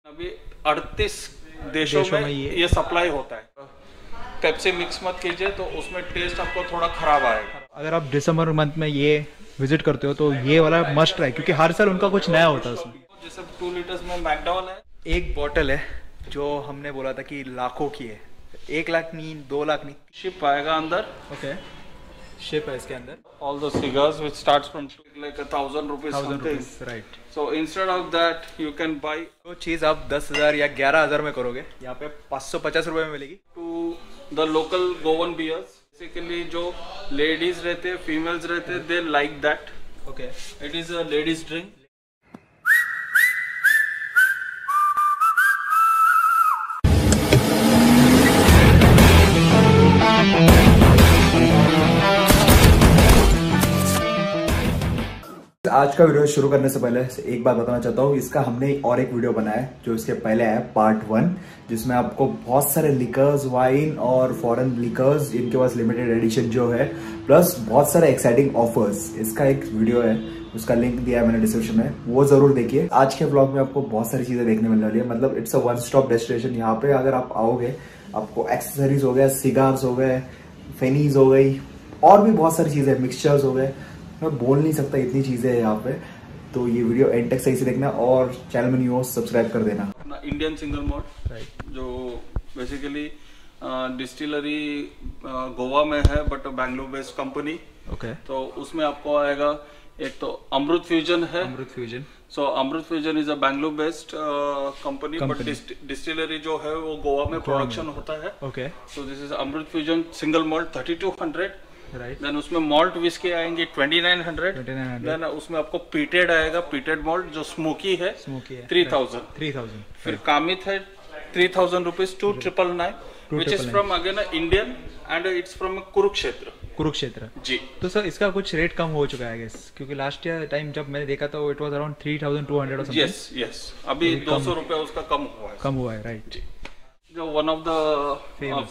अभी 38 देशों में ये सप्लाई होता है। पेप्सी मिक्स मत कीजिए तो उसमें टेस्ट आपको थोड़ा खराब आएगा। अगर आप दिसंबर मंथ में ये विजिट करते हो तो ये वाला मस्ट ट्राई, क्योंकि हर साल उनका कुछ नया होता है उसमें। जैसे 2 लीटर्स में मैकडॉल है। एक बॉटल है जो हमने बोला था कि लाखों की है, 1 लाख नहीं 2 लाख नहीं। शिप आएगा अंदर। ओके, शिप है इसके अंदर। All the cigars which starts from like 1,000 rupees something. Right. So instead of that you can buy तो चीज़ आप 10,000 या 11,000 में करोगे, यहाँ पे 550 रुपये में मिलेगी। to the local Goan beers. Basically जो ladies रहते हैं, females रहते हैं, they like that. Okay, It is a ladies drink. आज का वीडियो शुरू करने से पहले एक बात बताना चाहता हूँ, इसका हमने और एक वीडियो बनाया है जो इसके पहले है पार्ट 1, जिसमें आपको बहुत सारे लिकर्स, वाइन और फॉरेन लिकर्स, इनके पास लिमिटेड एडिशन जो है, प्लस बहुत सारे एक्साइटिंग ऑफर्स, इसका एक वीडियो है, उसका लिंक दिया है मैंने डिस्क्रिप्शन में, वो जरूर देखिए। आज के ब्लॉग में आपको बहुत सारी चीजें देखने मिलने वाली है, मतलब it's a one stop destination. यहाँ पे अगर आप आओगे आपको एक्सेसरीज हो गए, सिगार्स हो गए, फेनीज हो गई, और भी बहुत सारी चीजें, मिक्सचर्स हो गए, मैं बोल नहीं सकता इतनी चीजें है यहाँ पे। तो ये वीडियो एंड तक सही से देखना और चैनल में न्यू हो सब्सक्राइब कर देना। इंडियन सिंगल मॉल्ट, जो बेसिकली डिस्टिलरी गोवा में है but Bangalore based company. Okay, तो उसमें आपको आएगा एक तो अमृत फ्यूजन है। Amrut fusion. So Amrut fusion is a Bangalore based company, but distillery जो है वो गोवा में प्रोडक्शन होता है। Okay, so this is Amrut fusion single malt 3200। Right. Then उसमें मॉल्ट विस्की आएंगे 2900। देन उसमें आपको पीटेड आएगा, पीटेड मॉल्ट जो स्मोकी है 3000। फिर कामित है 3000 rupees 2999, which is from again Indian and it's from Kurukshetra ji. तो सर इसका कुछ रेट कम हो चुका है गेस, क्योंकि लास्ट ईयर टाइम जब मैंने देखा था इट वाज अराउंड 3200 और समथिंग। यस अभी 200 रुपया उसका कम हुआ है राइट जी। जो one of the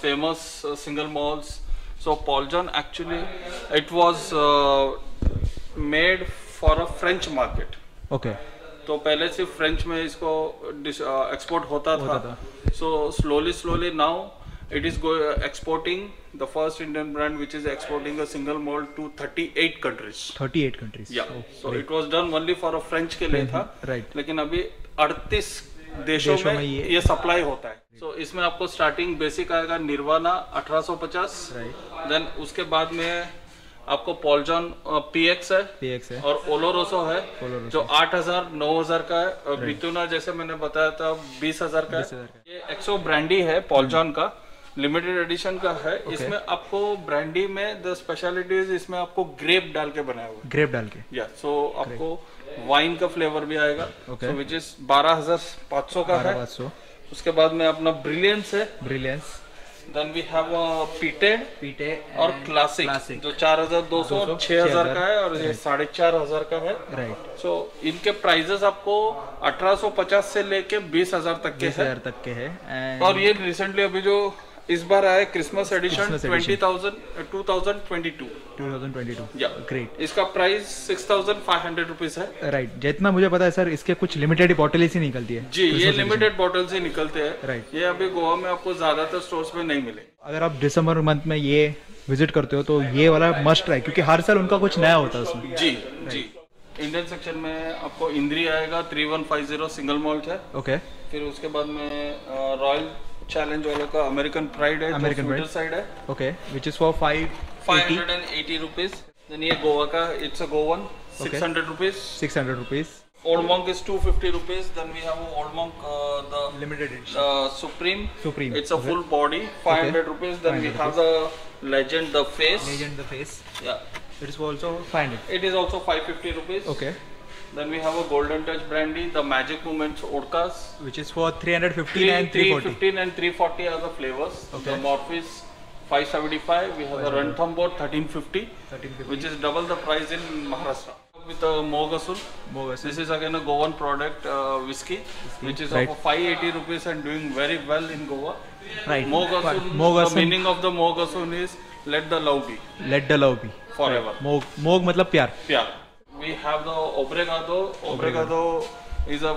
famous single malls. So Paul John actually it was made for a French market. Okay. तो पहले सिर्फ फ्रेंच में इसको एक्सपोर्ट होता था। So slowly now it is exporting the first Indian brand which is exporting a single malt to 38 countries. 38 countries. Yeah. So it was done only for a French के लिए था। Right. लेकिन अभी 38 देशों में ये सप्लाई होता है। So इसमें आपको स्टार्टिंग बेसिक आएगा निर्वाणा 1850। देन उसके बाद में आपको पॉल जॉन PX है और ओलोरोसो है जो 8000 9000 का है, और बितुना जैसे मैंने बताया था 20000 का है। ये एक्सो ब्रांडी है पॉल जॉन का, लिमिटेड एडिशन का है। इसमें आपको ब्रांडी में द स्पेशलिटीज, इसमें आपको ग्रेप डाल के बनाया हुआ, ग्रेप डाल के या सो आपको वाइन का फ्लेवर भी आएगा, विच इज 12500 का है। उसके बाद में अपना ब्रिलियंस है, देन वी हैव पीटेड और क्लासिक जो 4200 और 6000 का है, और ये 4500 का है। राइट। सो इनके प्राइजेस आपको 1850 से लेके 20000 तक के है। और ये रिसेंटली अभी जो इस बार आया क्रिसमस एडिशन 2022 या ग्रेट, इसका प्राइस 6500 रुपीज है। राइट। जितना मुझे पता है सर इसके कुछ लिमिटेड बॉटल्स ही निकलती है जी, ये लिमिटेड बॉटल्स ही निकलते हैं। राइट। ये अभी गोवा में आपको ज्यादातर स्टोर्स में नहीं मिले। अगर आप दिसंबर मंथ में ये विजिट करते हो तो ये वाला मस्ट ट्राई, क्योंकि हर साल उनका कुछ नया होता है उसमें। जी। इंडियन सेक्शन में आपको इंद्री आएगा 3150 सिंगल मॉल्ट है। ओके। फिर उसके बाद में रॉयल चैलेंज वालों का अमेरिकन प्राइड है, अमेरिकन साइड है। Okay, which is for 580 rupees. Then ये गोवा का, it's a Goan 600 rupees. Old Monk is 250 rupees. Then we have Old Monk the limited edition supreme, it's a full body 500 rupees. Then we have the legend the face, या it is also 500. It is also 550 rupees. Okay. Then we have a Golden Touch brandy, the Magic Moments Vodkas, which is for 315 and 340. 315 and 340 are the flavors. Okay. The Morpheus 575. We have the Ranthambore 1350, which is double the price in Maharashtra. With a Mogasul. This is again a Goan product, whiskey, which is of 580 rupees and doing very well in Goa. Right. Mogasul. The meaning of the Mogasul is let the love be. Let the love be. Forever. Mog मतलब प्यार। We have the Obregado is a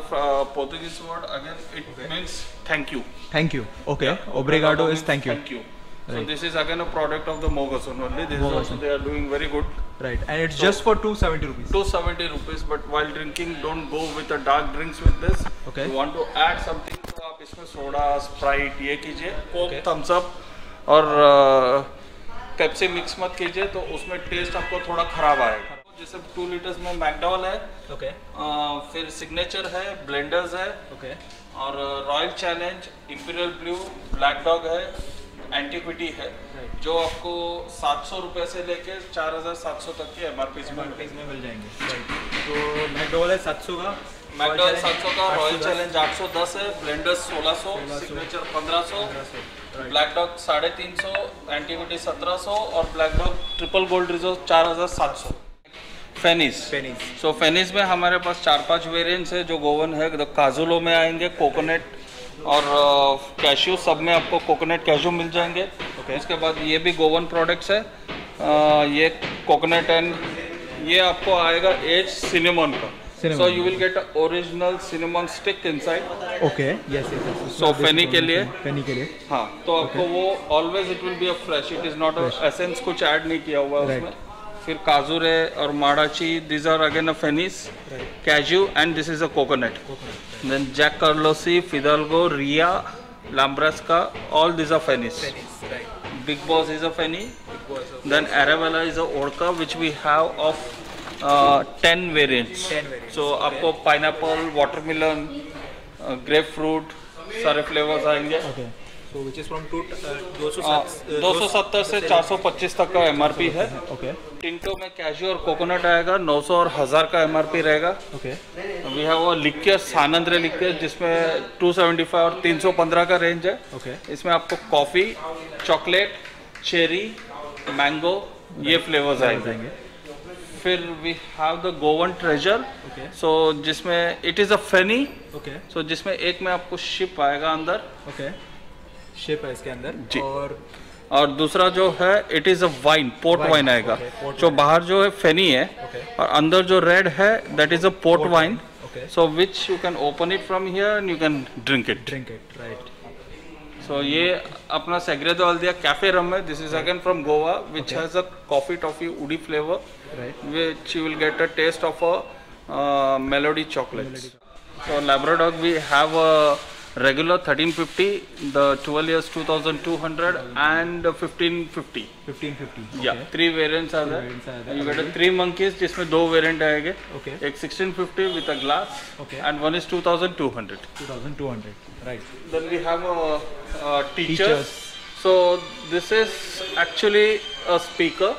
Portuguese word. Again, it means thank you. Thank you. Okay. Yeah, Obrigado is means thank you. Thank you. So Right. this is again a product of the Mogasun only. This is also they are doing very good. Right. And it's So- just for 270 rupees. 270 rupees. But while drinking, don't go with the dark drinks with this. Okay. You want to add something, तो आप इसमें soda, Sprite ये कीजिए, Coke, Okay. Thums up और Pepsi mix मत कीजिए, तो उसमें टेस्ट आपको थोड़ा खराब आएगा। जैसे 2 लीटर्स में मैकडॉल है, Okay. फिर सिग्नेचर है, ब्लेंडर्स है, Okay. और royal challenge, imperial blue, black dog है, एंटीक्विटी है, जो आपको 700 रुपये से लेके 4700 तक की एमआरपी में मिल जाएंगे। Right. तो मैकडॉल है 700 का, मैकडॉल 700 का, रॉयल चैलेंज 810 है, Blenders 1600, Signature 1500, Black Dog 350, Antiquity 1700 और Black Dog Triple Gold Reserve 4700। Fenis so fenis में हमारे पास 4-5 वेरिएंट्स है जो गोवन है, तो काजुलो में आएंगे, कोकोनट और कैश्यू, सब में आपको कोकोनट कैश्यू मिल जाएंगे। उसके बाद ये भी गोवन प्रोडक्ट्स है, ये कोकोनट एंड ये आपको आएगा एज सिनेमन का। So you will get original cinnamon stick inside. Okay. Yes yes. So feni के लिए, हाँ, तो आपको वो always it will be a fresh, it is not a essence, कुछ ऐड नहीं किया हुआ है उसमें। फिर काजूरे और माडाची, this are again a fenis, cashew and this is a coconut. Then Jack कार्लोसी, फिदाल्गो, रिया, लाम्ब्रास्का, all this are fenis. Big boss is a Feni. Then एरावेला is a vodka which we have of 10 variants. So आपको pineapple, watermelon, grapefruit, सारे flavours आएंगे। So which is from 270 से 425 तक का एमआरपी है। Okay. टिंटो में कैशू और कोकोनट आएगा, 900 और 1000 का एमआरपी रहेगा। Okay. वी हैव वो लिक्यर, सानंद्रे लिक्यर, जिसमें 275 और 315 का रेंज है। Okay. इसमें आपको कॉफ़ी, चॉकलेट, चेरी, मैंगो, ये फ्लेवर्स आएंगे। फिर we have the Goan treasure, so जिसमें इट इज़ अ फेनी, सो जिसमें एक में आपको शिप आएगा अंदर। शेप है इसके अंदर जी। और दूसरा जो है it is a wine, port wine आएगा। जो बाहर जो है फेनी है और अंदर जो रेड है that is a port wine, so which you can open it from here and you can drink it. Right. So ये अपना सेग्रेदो हल्दिया कैफे रम है, this is again from Goa which has a coffee toffee woody flavour, which you will get a taste of a Melody chocolate. So Labradog we have a regular 1350, the 12 years 2200 and 1550. Yeah, 3 variants are there. You get a 3 monkeys जिसमें 2 variant आएंगे। एक 1650 with a glass and one is 2200. Right. Then we have teachers. So this is actually a speaker.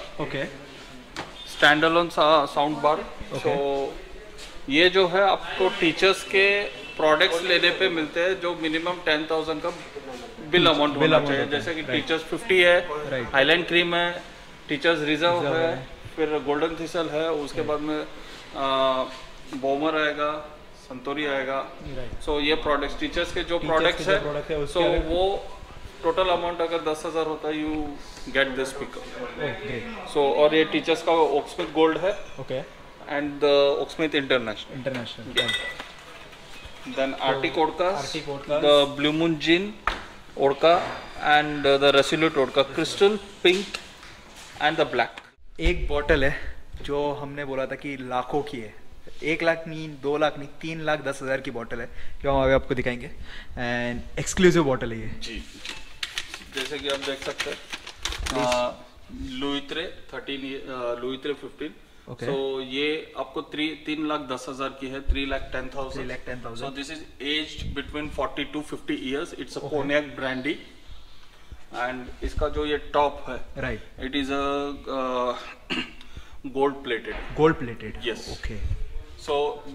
Standalone sound bar. So ये जो है आपको teachers के products लेने पे मिलते हैं, जो मिनिमम 10,000 का बिल अमाउंट होना चाहिए। जैसे कि टीचर्स 50 है, हाईलैंड क्रीम है, टीचर्स रिजर्व है, फिर गोल्डन थिसल है, उसके बाद में बोमर आएगा, संतोरी आएगा। सो ये प्रोडक्ट्स टीचर्स के जो प्रोडक्ट्स है, सो वो टोटल अमाउंट अगर 10,000 होता है, यू गेट दिस स्पीकर। सो और ये टीचर्स का ओक्समिथ गोल्ड है and the Oaksmith International. Then Arctic Orcas, the Blue Moon Gin Orca and the Resolute Orca, Crystal, Pink and the Black. एक बॉटल है जो हमने बोला था कि लाखों की है, 1 लाख नहीं, 2 लाख नहीं, 3,10,000 की बॉटल है, जो हम आगे आपको दिखाएंगे। एंड एक्सक्लूसिव बॉटल है ये। जी, जैसे कि आप देख सकते हैं, लुइत्रे 15। So ये आपको 3,10,000 की है, 3,10,000. So this is aged between 40 to 50 years. It's a cognac brandy. And इसका जो ये टॉप है, it is a gold plated. Yes. Okay. So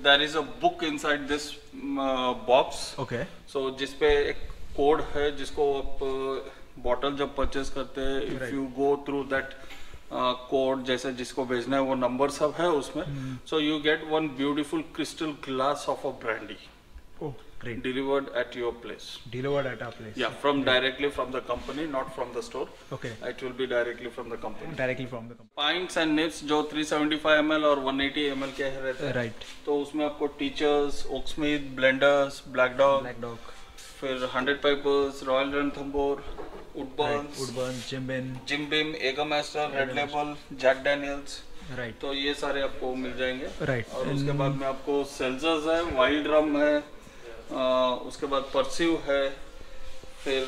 there is a book inside this box. Okay. So जिसपे एक कोड है, जिसको आप bottle जब परचेज करते हैं, if you go through that code, जैसे जिसको भेजना है वो नंबर सब है उसमें। So you get one beautiful crystal glass of a brandy. Great. delivered at your place. Delivered at our place. Yeah, from directly from the company, not from the store. Okay. It will be directly from the company. Directly from the company. Pints and nibs जो 375 ml और 180 ml के रहते हैं, Right. तो उसमें आपको Teachers, Oaksmith, Blenders, Black Dog, Black Dog. फिर 100 Pipers, Royal Ranthambore, Woodburns, Woodburns, Jim Beam, Jagermeister, Red Label, Jack Daniels, Right. तो ये सारे आपको मिल जाएंगे. Right. और उसके बाद में आपको सेल्जर्स है, वाइल्ड रम है, उसके बाद परस्यू है, फिर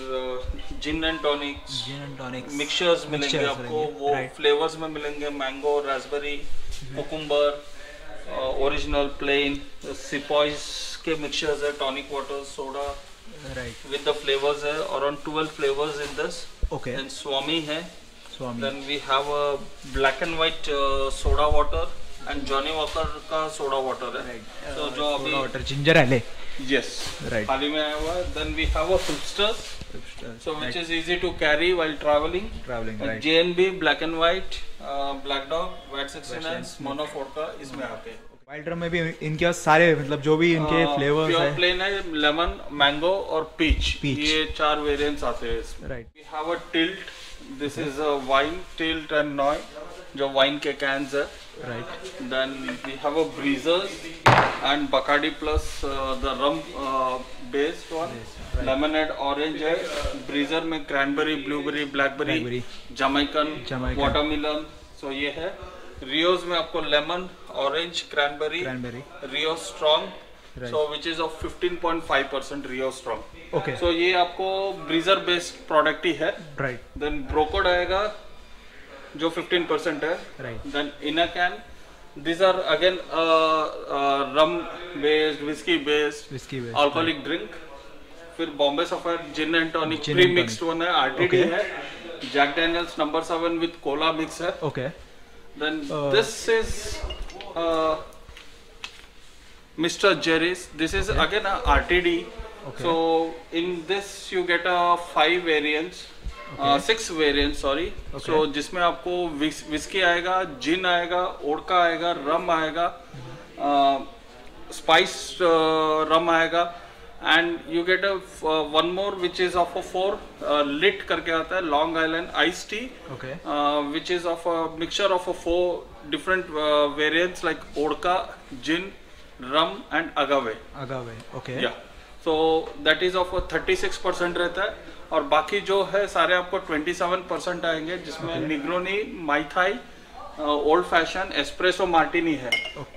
gin and tonics, Gin and tonics. Mixtures मिलेंगे Mixtures आपको. मिलेंगे, वो right. फ्लेवर्स में मिलेंगे, mango, raspberry, cucumber, original, plain, Sepoys के मिक्सचर्स है, tonic water, soda Right. with the flavors है, around 12 flavors in this. Okay. Then Swami है. Swami. Then we have a black and white soda water and Johnny Walker का soda water है. Right. So जो अभी Soda water, ginger ale. yes Right. हाल ही में आया हुआ है. Then we have a Hipsters, so which is easy to carry while traveling. Traveling, right. JNB black and white, Black Dog, White 69, Smirnoff vodka इसमें आते हैं. Wild drum में भी इनके पास सारे मतलब जो भी इनके फ्लेवर्स प्योर है. प्लेन है, लेमन, मैंगो और पीच. Peach. ये 4 वेरिएंट्स आते हैं इसमें. Right. We have a tilt. This is a wine tilt and noi, जो वाइन के कैंस है. Right. Then we have a breezers and Bacardi plus the rum based one. Right. Lemonade orange है. Breezer में cranberry, blueberry, blackberry, Blackberry. Jamaican, Jamaican. watermelon. So ये है. रियोज में आपको lemon, orange, cranberry, Cranberry. Rio strong, Right. So which is of 15.5% Rio strong. Okay. सो ये आपको ब्रीजर based product ही है. Right. Then bro code आएगा जो 15% है. Right. Then in a can these are again rum based, whiskey based, Whiskey based, alcoholic drink. फिर Bombay Sapphire gin and tonic Gin pre and mixed one है, RTD Okay. है. Jack Daniels number 7 with cola mix है. Okay. Then this is Mr. Jerry's. This is again a RTD. Okay. So in this you get a 5 variants, 6 variants. Sorry. Okay. So जिसमें आपको whisky आएगा, जिन आएगा, vodka आएगा, रम आएगा, spice रम आएगा. And you get a one more which is of a 4 lit करके आता है, Long Island iced tea. Okay. Which is of a mixture of a 4 different variants like vodka, gin, rum and agave. Agave. Okay. Yeah. So that is of a 36% रहता है. और बाकी जो है सारे आपको 27% आएंगे, जिसमें निग्रोनी, माइथाई, ओल्ड फैशन, एस्प्रेसो, मार्टिनी है.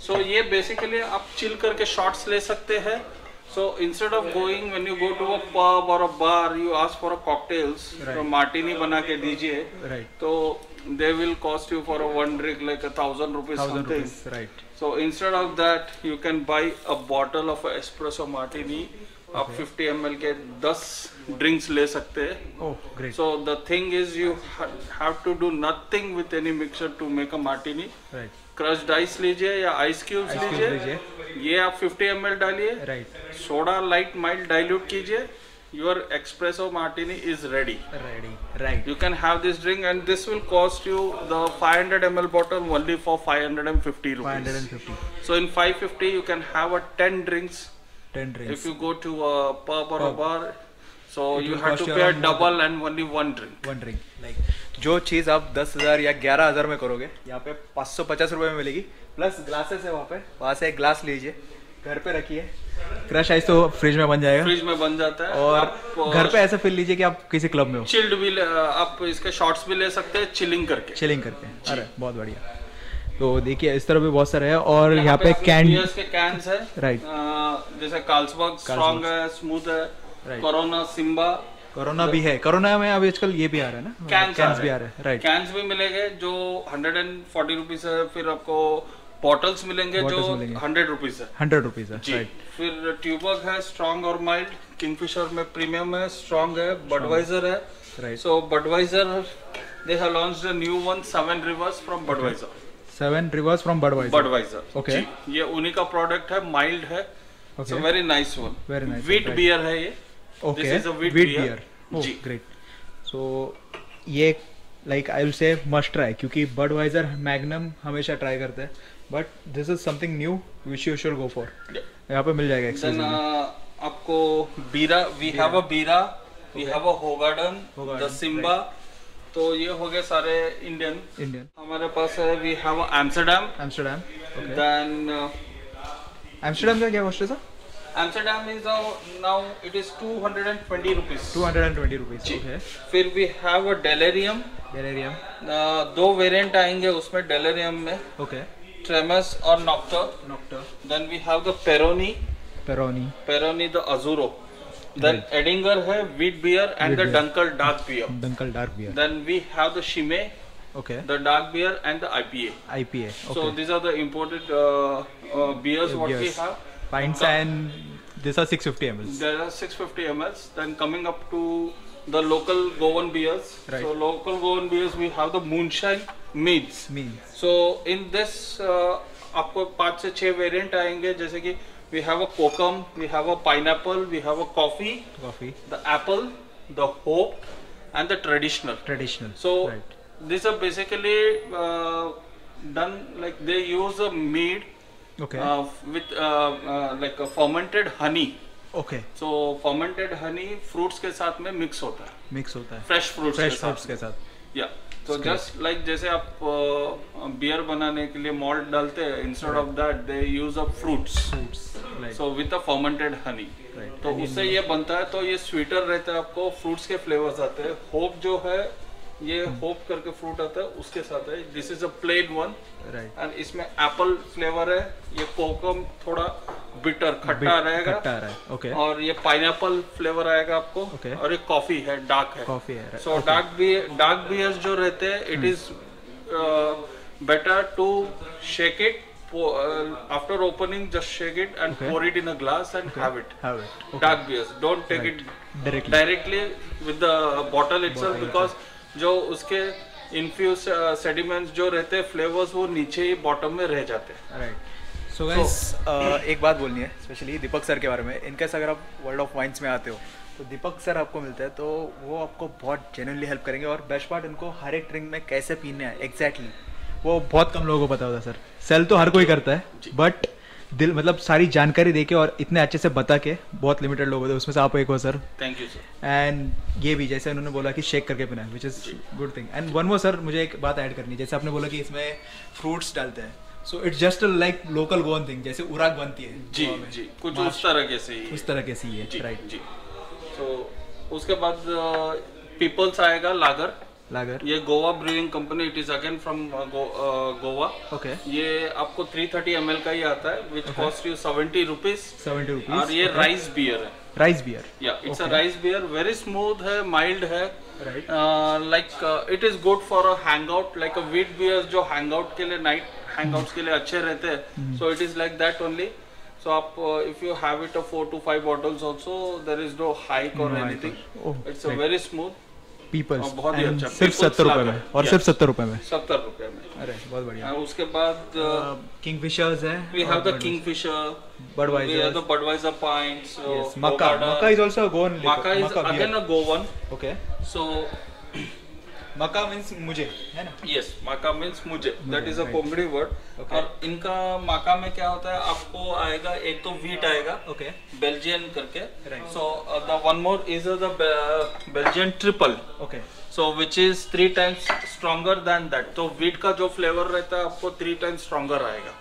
So ये बेसिकली आप चिल करके शॉट्स ले सकते हैं. So instead of going when you go to a pub or a bar, you ask for a cocktails. Right. तो martini बना के दीजिए. Right. तो they will cost you for a one drink like 1,000 rupees 1,000 something. rupees. Right. So instead of that, you can buy a bottle of espresso martini. आप 50 ml के 10 drinks ले सकते हैं. Oh, great. So the thing is you have to do nothing with any mixer to make a martini. Right. Crushed ice लीजिए या ice cubes Ice cubes लीजिए. लीजिए. ये आप 50 ml डालिए. Right. Soda light mild dilute कीजिए. Your espresso martini is ready. Ready. Right. You can have this drink and this will cost you the 500 ml bottle only for 550 rupees. 550. So in 550 you can have a 10 drinks. 10 drinks. If you go to a pub or a Pub. bar, so It you will have cost to you pay around double and only one drink. One drink. Like जो चीज़ आप 10,000 या 11,000 में करोगे, यहाँ पे 550 रुपए में मिलेगी. प्लस ग्लासेस है वहाँ से एक ग्लास लीजिए, घर पे रखिए. क्रश आइस तो फ्रिज में बन जाएगा. फ्रिज में बन जाता है. और आप घर पे ऐसा फील लीजिए कि आप किसी क्लब में हो. चिल्ड भी आप इसके शॉट्स भी ले सकते हैं चिलिंग करके. चिलिंग करके. अरे बहुत बढ़िया. तो देखिए इस तरह भी बहुत सारे हैं और यहाँ पे कैन बियर्स के कैन्स है. राइट. जैसे कार्लसबर्ग स्ट्रॉन्ग है, स्मूथ है, कोरोना, सिम्बा. कोरोना भी है. कोरोना में अभी आजकल ये भी आ रहा है ना, कैंस भी आ रहे हैं. राइट. कैंस भी मिलेंगे जो 140 रुपीज है. फिर आपको बॉटल्स मिलेंगे जो 100 रुपीज है. 100 रुपीज है. जी. राइट. फिर ट्यूबर्ग है, स्ट्रॉन्ग और माइल्ड. किंगफिशर में प्रीमियम है, स्ट्रॉन्ग है, बडवाइजर है. Right. So Budweiser they have launched a new one, 7 rivers from Budweiser. 7 rivers from Budweiser. Okay. ये उन्हीं का प्रोडक्ट है, माइल्ड है. So very nice one. Very nice. Wheat beer है ये. Okay. This is a wheat wheat beer. Beer. जी. Great. So ये like I will say must try, क्योंकि बडवाइजर, मैग्नम हमेशा ट्राई करते हैं, but this is something new which you should go for. यहाँ पे मिल जाएगा Then एक्सक्लूसिवली. आपको बीरा, we have a Bira, we have a Hoegaarden, the Simba, तो ये हो गए सारे इंडियन। हमारे पास है we have a Amsterdam, then Amsterdam का क्या कॉस्ट है sir? Amsterdam is now it is 220 rupees. 220 rupees, okay. फिर वी हैव अ डेलेरियम, दो वेरिएंट आएंगे उसमें डेलेरियम में, ओके, ट्रेमस और नॉक्टर। Then we have the Peroni the Azzurro, then Erdinger है wheat beer and the Dunkel dark beer, then we have the शिमे, okay, the dark beer and the IPA, okay. So these are the imported beers what we have. Pints and these are 650 ml. There are 650 ml. Then coming up to the local Goan beers. Right. So local Goan beers we have the moonshine meads. So in this आपको 5 से 6 variant आएंगे, जैसे कि we have a kokum, we have a pineapple, we have a coffee, the apple, the hope and the traditional. So right. These are basically done like they use a mead, okay, with like a fermented honey, okay. So fermented honey fruits के साथ में mix होता है fresh fruits के साथ, yeah. So just like जैसे आप beer बनाने के लिए malt डालते हैं, instead of that they use up fruits, right. So with the fermented honey, right. तो उससे ये बनता है, तो ये sweeter रहता है, आपको fruits के flavors आते हैं। hope जो है ये होप करके फ्रूट आता है उसके साथ है, this is a plain one, right, and इसमें एप्पल फ्लेवर है, ये कोकम थोड़ा बिटर खट्टा रहेगा, ओके, और ये पाइनएप्पल फ्लेवर आएगा आपको, okay. और ये कॉफी है, डार्क है, सो डार्क बियर्स जो रहते हैं it is better to shake it after opening, just shake it and pour it in a glass and have it. Dark beers don't take it directly with the bottle itself, because जो उसके infuse sediments जो रहते हैं flavours वो नीचे ही bottom में रह जाते हैं, राइट। सो गाइस एक बात बोलनी है स्पेशली दीपक सर के बारे में। इनकेस अगर आप वर्ल्ड ऑफ वाइन्स में आते हो तो दीपक सर आपको मिलते हैं, तो वो आपको बहुत जेन्युइनली हेल्प करेंगे, और बेस्ट पार्ट उनको हर एक ड्रिंक में कैसे पीने हैं एग्जैक्टली वो बहुत कम लोगों को पता होता है सर। सेल तो हर कोई करता है, बट दिल मतलब सारी जानकारी देके और इतने अच्छे से बता के बहुत लिमिटेड लोग होते हैं, उसमें से आप एक हो sir. Thank you sir. And ये भी जैसे उन्होंने बोला कि शेक करके पीना है, which is good thing. And one more sir, मुझे एक बात ऐड करनी है, जैसे आपने बोला कि इसमें फ्रूट्स डालते हैं, so it's just like local Goan thing, जैसे उराग बनती है जी कुछ उस तरह से ही है, राइट जी। तो उसके बाद पीपल्स आएगा लागर, ये Goa brewing company, it is again from Goa, okay. ये आपको 330 ml का ही आता है, विच कॉस्ट यू 70 रुपीज, और ये राइस बियर है, या it's a rice beer, very smooth है, माइल्ड है, like it is good for a hangout, like a wheat beer जो हैंगआउट के लिए, नाइट हैंगआउट्स के लिए अच्छे रहते हैं, so it is like that only. So आप if you have it a 4 to 5 bottles also, there is no hike or anything. It's a very smooth. Peoples, बहुत ही अच्छा, सिर्फ 70 रुपए में, और सिर्फ 70 रुपए में, 70 रुपए में, अरे बहुत बढ़िया। उसके बाद किंगफिशर्स है, we have the kingfisher, Budweiser, we have the Budweiser pints, yes. Maca is also a Goan, Maca is again a Goan, okay, so Maca means मुझे, है ना? Yes, Maca means मुझे, that is a Konkani word, और इनका Maca में क्या होता है, आपको आएगा एक तो wheat आएगा, okay, Belgian करके, so the one more is the Belgian triple, okay, so which is 3 times stronger than that, तो wheat का जो flavor रहता है आपको 3 times stronger आएगा,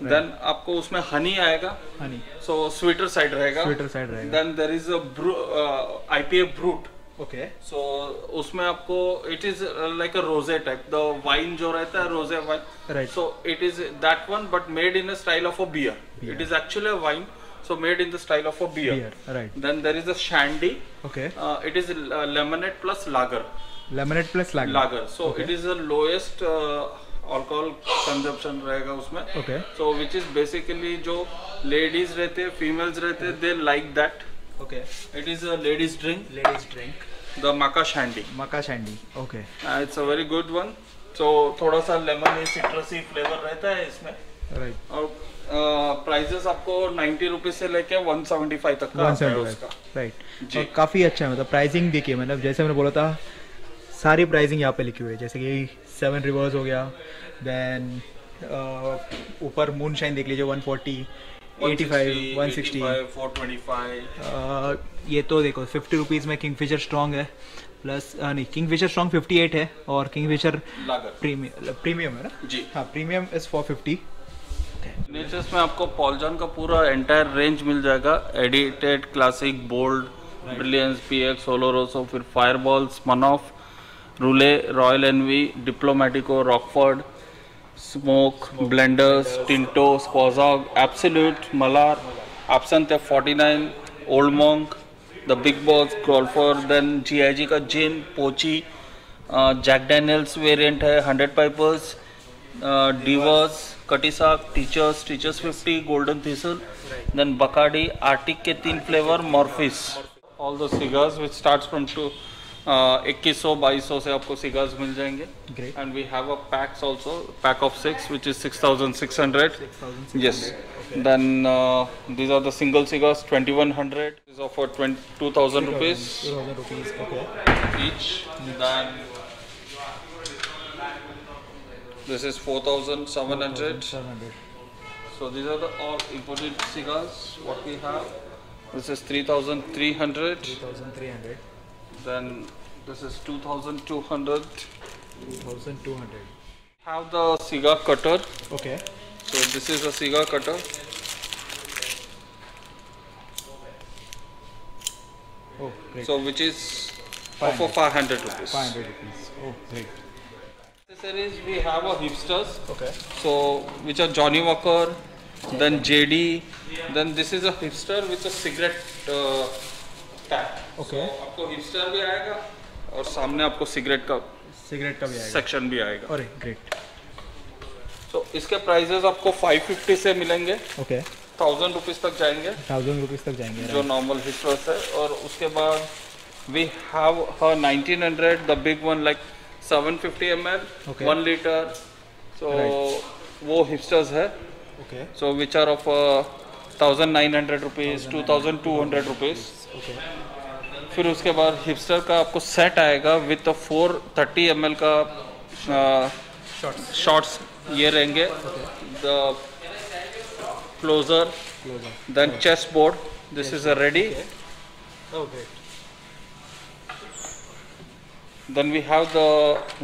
then आपको उसमें honey आएगा, so sweeter side रहेगा, then there is a IPA brute, okay, so उसमें आपको it is like a rosé type, the wine जो रहता है rosé wine, right, so it is that one but made in a style of a beer. It is actually a wine, so made in the style of a beer, right. Then there is a shandy, okay, it is lemonade plus lager, so okay, it is the lowest alcohol consumption रहेगा उसमें, okay, so which is basically जो ladies रहते हैं, females रहते हैं, they like that, okay, it is a ladies drink, the Maca Shandy, okay, it's a very good one, so थोड़ा सा lemon citrusy flavor रहता है इसमें, right, और प्राइसेस आपको 90 रुपीज से लेके 175 तक का आता है उसका, राइट, और काफ़ी अच्छा है, मतलब प्राइसिंग देखिए, मतलब जैसे मैंने बोला था सारी प्राइसिंग यहाँ पे लिखी हुई है, जैसे कि 7 रिवर्स हो गया, देन ऊपर मूनशाइन देख लीजिए 140, 85, 160, 425। ये तो देखो 50 रुपीज़ में किंगफिशर स्ट्रॉन्ग है, प्लस नहीं किंगफिशर स्ट्रॉन्ग 58 है, और किंगफिशर प्रीमियम है ना जी। हाँ, प्रीमियम इज़ 450। नेचर्स में आपको पॉलजॉन का पूरा एंटायर रेंज मिल जाएगा, edited, classic, bold, brilliance, PX, oloroso, फिर फायरबॉल, स्मनॉफ, रूले, रॉयल एनवी, Diplomatico, Rockford, smoke, Blenders, Tinto, स्क्वाज़ॉग, एब्सोल्यूट, मलार, एब्सेंथ है 49, Old Monk, the Big Boss, golfer, then G I G का जिन, पोची, जैक डैनियल्स वेरिएंट है, 100 Pipers, Dewar's, Cutty Sark, Teacher's 50, Golden Thistle, then Bacardi, Arctic के 3 flavour, Morpheus. All the cigars which starts from 2100-2200 से आपको cigars मिल जाएंगे। And we have a packs also, pack of 6 which is 6600। Yes, then these are the single cigars, 2100 is of 2000 rupees each. Then this is 4700. So these are the all imported cigars what we have. This is 3300. Then this is 2200. Have the cigar cutter. Okay. So this is a cigar cutter. Oh, great. So which is for 500 rupees. 500 rupees. Oh, great. Accessories we have a hipsters. Okay. So which are Johnny Walker, then JD, then this is a hipster with a cigarette tag. Okay. So आपको hipster भी आएगा और सामने आपको cigarette का भी आएगा, section भी आएगा। अरे ग्रेट। तो इसके प्राइजेस आपको 550 से मिलेंगे। ओके। 1000 रुपीज तक जाएंगे। 1000 रुपीज तक जाएंगे जो नॉर्मल हिस्टर्स है। और उसके बाद we have 1900 the big one like 750 ml, 1 litre. So वो हिस्टर्स है। Okay. So which are of 1900 rupees, 2200 rupees. फिर उसके बाद हिपस्टर का आपको सेट आएगा विथ 430 ml का शॉर्ट्स ये रहेंगे। The closure, then chest board, this is a ready. Then we have the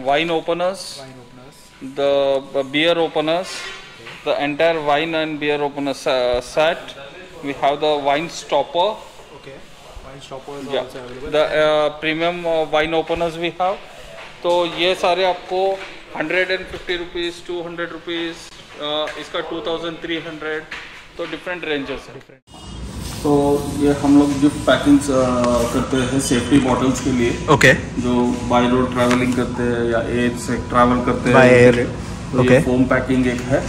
wine openers, the beer openers, the entire wine and beer opener set. We have the wine stopper. Okay. Wine stopper is Yeah. also available. The premium wine openers we have. तो ये सारे आपको 150 rupees, 200 rupees, इसका 2300, तो different ranges है। तो ये हम लोग गिफ्ट पैकिंग करते हैं सेफ्टी बॉटल्स के लिए। ओके। जो बाय रोड ट्रैवलिंग करते हैं या एयर से ट्रैवल करते हैं, by air. Okay. Foam packing एक है।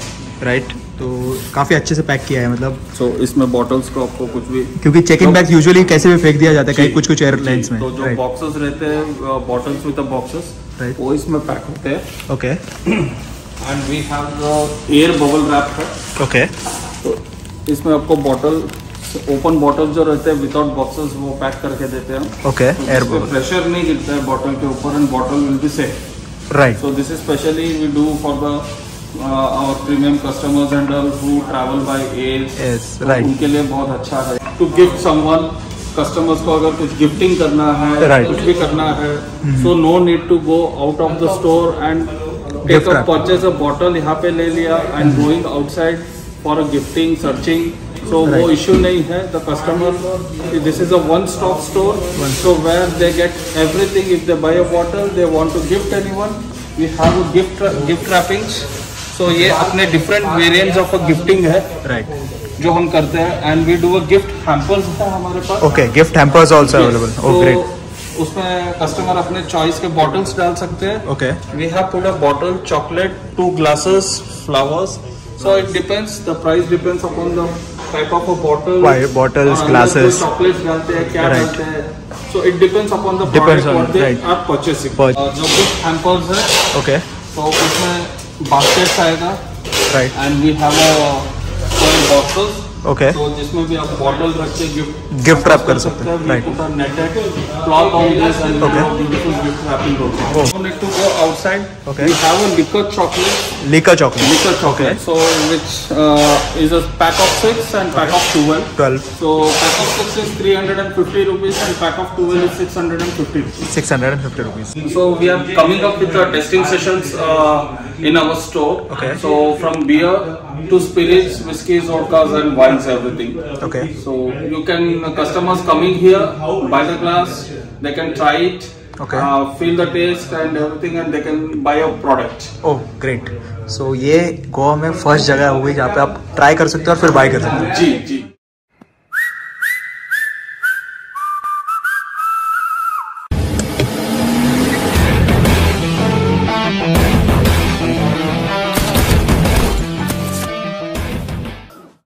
राइट। तो काफ़ी अच्छे से पैक किया है मतलब। सो इसमें बॉटल्स को आपको कुछ भी, क्योंकि चेक इन बैग यूजुअली कैसे भी फेंक दिया जाता है कहीं कुछ एयरलाइंस में। तो जो बॉक्सेस रहते हैं, बॉटल्स विद द बॉक्सेस, वो इसमें पैक होते हैं। Okay. And we have the air bubble wrap है। ओके। तो इसमें आपको बॉटल, ओपन बॉटल जो रहते हैं विदाउट बॉक्सेस, वो पैक करके देते हैं। ओके। एयर बबल, प्रेशर नहीं गिरता है बॉटल के ऊपर and bottle will be safe. Right. So this is specially we do for the our premium customers and all who travel by air. Yes, तो right. उनके लिए बहुत अच्छा है। To gift someone, customers को अगर कुछ गिफ्टिंग करना है, Right. कुछ भी करना है, so no need to go out of the store and take Gift a wrap. purchase a bottle यहाँ पे ले लिया and going outside for a gifting, searching. So वो issue नहीं है। The customer, this is a one-stop store. So where they get everything. If they buy a bottle, they want to gift anyone, we have a gift wrappings. So ये अपने different variants of a gifting है। Right. जो हम करते हैं and we do a gift hampers है हमारे पास। Okay. Gift hampers also available. Oh great. उसमें कस्टमर अपने चॉइस के बॉटल्स डाल सकते हैं। Okay. We have put a bottle, chocolate, 2 glasses, flowers. So it depends. The price depends upon the type of a bottle. Bottles, और glasses. Chocolates डालते हैं, क्या Right. डालते हैं। So it depends upon the Depends product on, what they right. are purchasing. जो gift hampers है, okay. तो उसमें baskets आएगा। Right. And we have a 12 boxes Okay. So जिसमें भी आप बॉटल रख के गिफ्ट रैप कर सकते हैं. Right. Put a netted cloth on this and Okay. beautiful gift wrapping also. You need to go outside. Okay. We have a liquor chocolate. Liquor chocolate. Liquor chocolate. So which is a pack of 6 and pack of 12. 12. So pack of 6 is 350 rupees and pack of 12 is 650 rupees. 650 rupees. So we are coming up with the testing sessions in our store. Okay. So from beer to spirits, whiskeys, vodkas and wines, everything. Okay. So you can customers coming here, buy the glass, they can try it, Okay. feel the taste and everything, and they can buy a product. Oh great. So ये गोवा में first जगह होगी जहाँ पे आप try कर सकते हो और फिर बाय कर सकते हो. जी जी.